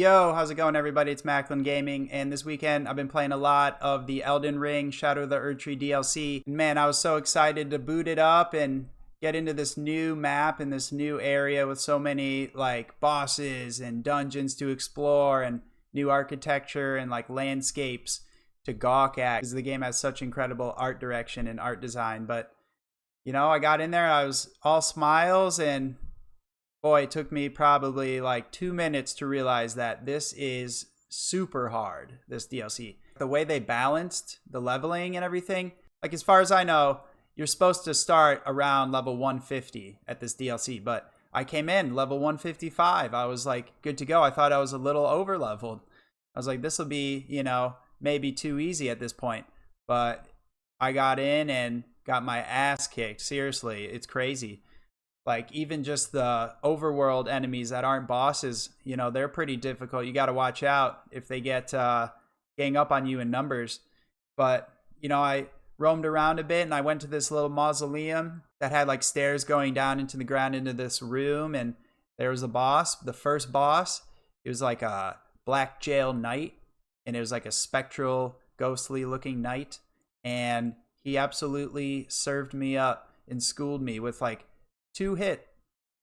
Yo, how's it going, everybody? It's MacklinGaming, and this weekend I've been playing a lot of the Elden Ring Shadow of the Erdtree DLC. And man, I was so excited to boot it up and get into this new map and this new area with so many like bosses and dungeons to explore and new architecture and like landscapes to gawk at, because the game has such incredible art direction and art design. But I got in there, I was all smiles, and boy, it took me probably like 2 minutes to realize that this is super hard, this DLC. The way they balanced the leveling and everything, like as far as I know, you're supposed to start around level 150 at this DLC, but I came in level 155. I was like good to go. I thought I was a little over leveled. I was like, this will be, maybe too easy at this point. But I got in and got my ass kicked. Seriously, it's crazy. Like even just the overworld enemies that aren't bosses, they're pretty difficult. You got to watch out if they get gang up on you in numbers. But I roamed around a bit and I went to this little mausoleum that had like stairs going down into the ground into this room, and there was a boss. The first boss, it was like a black jail knight, and it was like a spectral, ghostly looking knight, and he absolutely served me up and schooled me with like 2-hit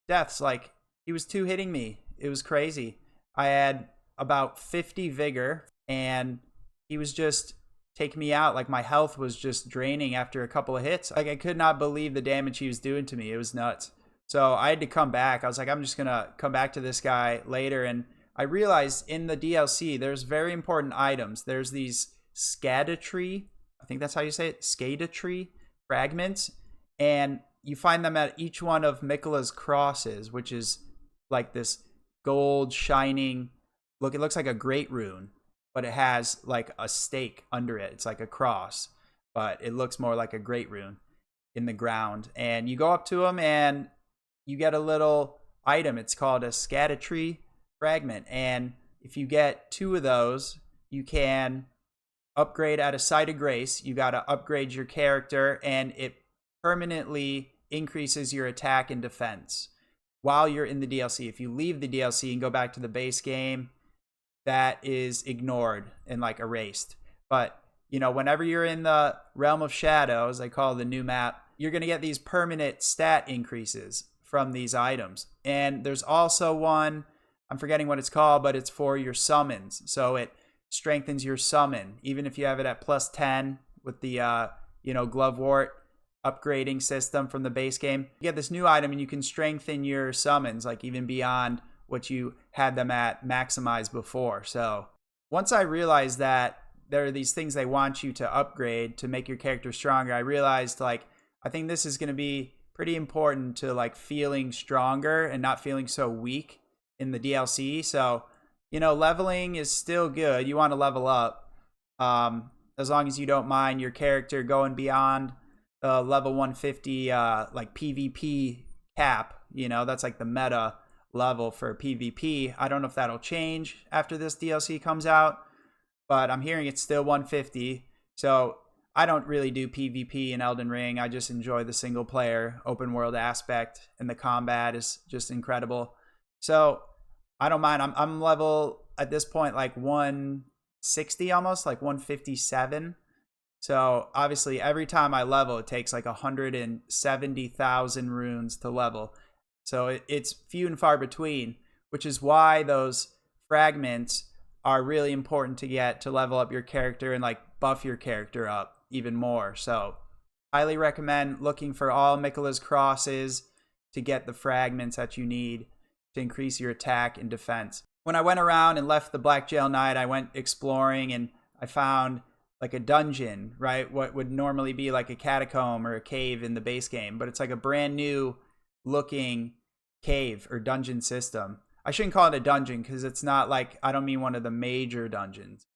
deaths. Like he was 2-hitting me. It was crazy. I had about 50 vigor and he was just taking me out. Like my health was just draining after a couple of hits. Like I could not believe the damage he was doing to me. It was nuts. So I had to come back. I was like, I'm just gonna come back to this guy later. And I realized in the DLC there's very important items. There's these Erdtree, I think that's how you say it, Erdtree fragments, and you find them at each one of Miquella's crosses, which is like this gold shining look. It looks like a great rune, but it has like a stake under it. It's like a cross, but it looks more like a great rune in the ground. And you go up to them and you get a little item. It's called a Erdtree fragment. And if you get 2 of those, you can upgrade at a site of grace. You got to upgrade your character, and it permanently increases your attack and defense while you're in the DLC. If you leave the DLC and go back to the base game, that is ignored and like erased. But whenever you're in the realm of shadow, as I call the new map, you're going to get these permanent stat increases from these items. And there's also one, I'm forgetting what it's called, but it's for your summons. So it strengthens your summon even if you have it at +10 with the glovewort upgrading system from the base game. You get this new item and you can strengthen your summons like even beyond what you had them at maximized before. So once I realized that there are these things they want you to upgrade to make your character stronger, I realized like I think this is going to be pretty important to like feeling stronger and not feeling so weak in the DLC. So leveling is still good. You want to level up as long as you don't mind your character going beyond level 150 like PvP cap. That's like the meta level for PvP. I don't know if that'll change after this DLC comes out, but I'm hearing it's still 150. So I don't really do PvP in Elden Ring. I just enjoy the single player open world aspect, and the combat is just incredible. So I don't mind. I'm level at this point like 160, almost like 157. So obviously every time I level, it takes like 170,000 runes to level. So it's few and far between, which is why those fragments are really important to get to level up your character and like buff your character up even more. So highly recommend looking for all Miquella's crosses to get the fragments that you need to increase your attack and defense. When I went around and left the Black Jail Knight, I went exploring and I found like a dungeon, right? What would normally be like a catacomb or a cave in the base game, but it's like a brand new looking cave or dungeon system. I shouldn't call it a dungeon because it's not like, I don't mean one of the major dungeons,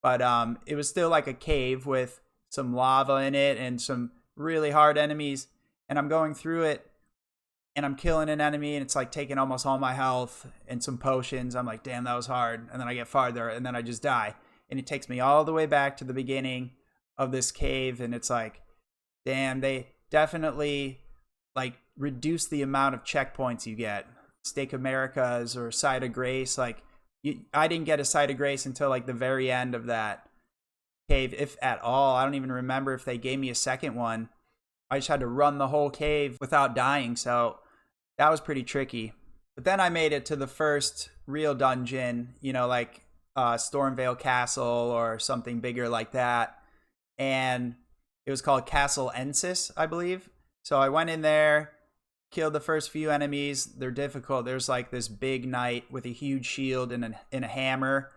but it was still like a cave with some lava in it and some really hard enemies. And I'm going through it and I'm killing an enemy and it's like taking almost all my health and some potions. I'm like, damn, that was hard. And then I get farther and then I just die. And it takes me all the way back to the beginning of this cave. And it's like, damn, they definitely like reduce the amount of checkpoints you get. Stake Americas or Side of Grace, like I didn't get a Sight of Grace until like the very end of that cave, if at all. I don't even remember if they gave me a second one. I just had to run the whole cave without dying, so that was pretty tricky. But then I made it to the first real dungeon, you know, like Stormvale Castle or something bigger like that. And it was called Castle Ensis, I believe. So I went in there, killed the first few enemies. They're difficult. There's like this big knight with a huge shield and a hammer,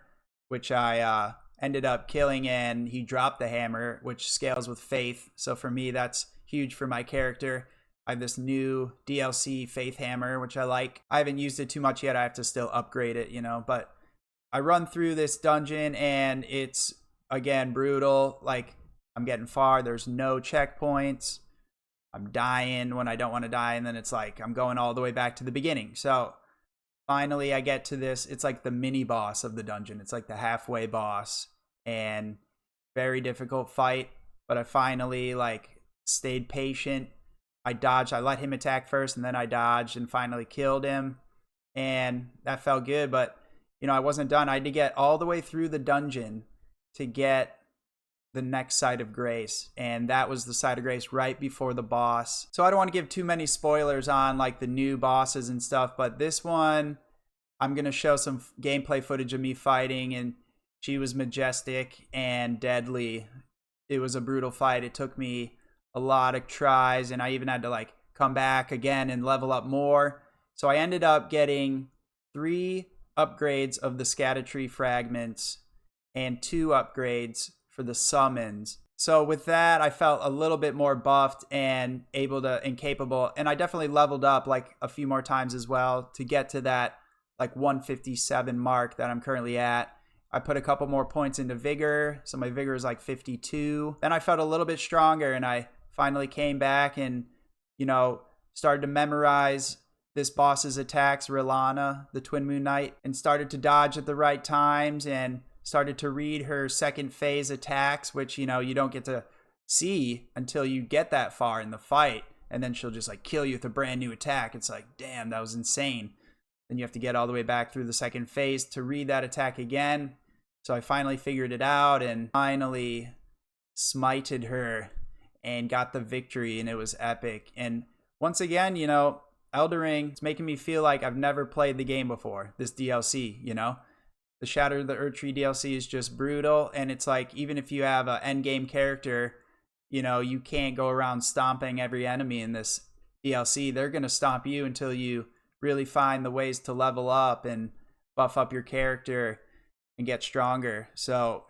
which I ended up killing, and he dropped the hammer, which scales with faith. So for me, that's huge for my character. I have this new DLC faith hammer, which I like. I haven't used it too much yet. I have to still upgrade it, you know, but I run through this dungeon and it's, again, brutal. Like, I'm getting far. There's no checkpoints. I'm dying when I don't want to die. And then it's like, I'm going all the way back to the beginning. So finally I get to this. It's like the mini boss of the dungeon. It's like the halfway boss, and very difficult fight. But I finally like stayed patient. I dodged. I let him attack first, and then I dodged and finally killed him. And that felt good. But, you know, I wasn't done. I had to get all the way through the dungeon to get the next Sight of Grace. And that was the Sight of Grace right before the boss. So I don't want to give too many spoilers on like the new bosses and stuff. But this one, I'm going to show some gameplay footage of me fighting. And she was majestic and deadly. It was a brutal fight. It took me a lot of tries, and I even had to like come back again and level up more. So I ended up getting 3 upgrades of the Erdtree fragments and 2 upgrades for the summons. So with that, I felt a little bit more buffed and capable, and I definitely leveled up like a few more times as well to get to that like 157 mark that I'm currently at. I put a couple more points into vigor, so my vigor is like 52. Then I felt a little bit stronger, and I finally came back and, you know, started to memorize this boss's attacks, Rilana, the Twin Moon Knight, and started to dodge at the right times and started to read her second phase attacks, which, you know, you don't get to see until you get that far in the fight. And then she'll just like kill you with a brand new attack. It's like, damn, that was insane. Then you have to get all the way back through the second phase to read that attack again. So I finally figured it out and finally smited her and got the victory, and it was epic. And once again, you know, Elden Ring is making me feel like I've never played the game before, this DLC, you know? The Shadow of the Erdtree DLC is just brutal, and it's like, even if you have an endgame character, you know, you can't go around stomping every enemy in this DLC. They're going to stomp you until you really find the ways to level up and buff up your character and get stronger. So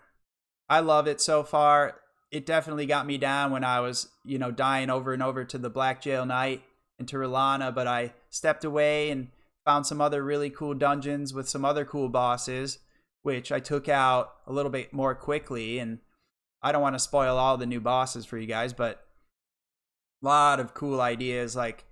I love it so far. It definitely got me down when I was, you know, dying over and over to the Black Jail Knight and to Rilana, but I stepped away and found some other really cool dungeons with some other cool bosses, which I took out a little bit more quickly. And I don't want to spoil all the new bosses for you guys, but a lot of cool ideas. Like,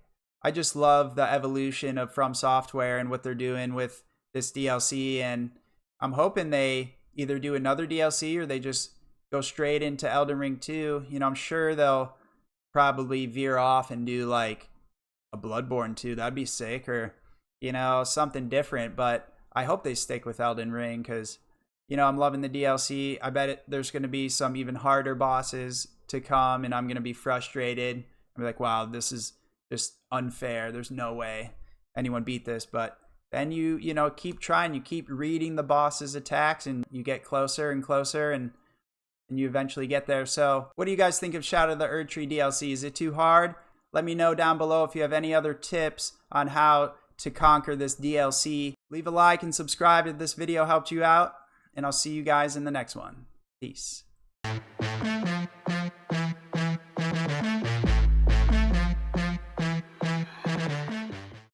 I just love the evolution of From Software and what they're doing with this DLC, and I'm hoping they either do another DLC or they just go straight into Elden Ring 2. You know, I'm sure they'll probably veer off and do like a Bloodborne 2. That'd be sick, or, you know, something different. But I hope they stick with Elden Ring because, you know, I'm loving the DLC. I bet there's going to be some even harder bosses to come, and I'm going to be frustrated. I'm like, wow, this is just unfair. There's no way anyone beat this. But then you know, keep trying. You keep reading the boss's attacks, and you get closer and closer, and you eventually get there. So what do you guys think of Shadow of the Erdtree DLC? Is it too hard? Let me know down below if you have any other tips on how to conquer this DLC. Leave a like and subscribe if this video helped you out, and I'll see you guys in the next one. Peace.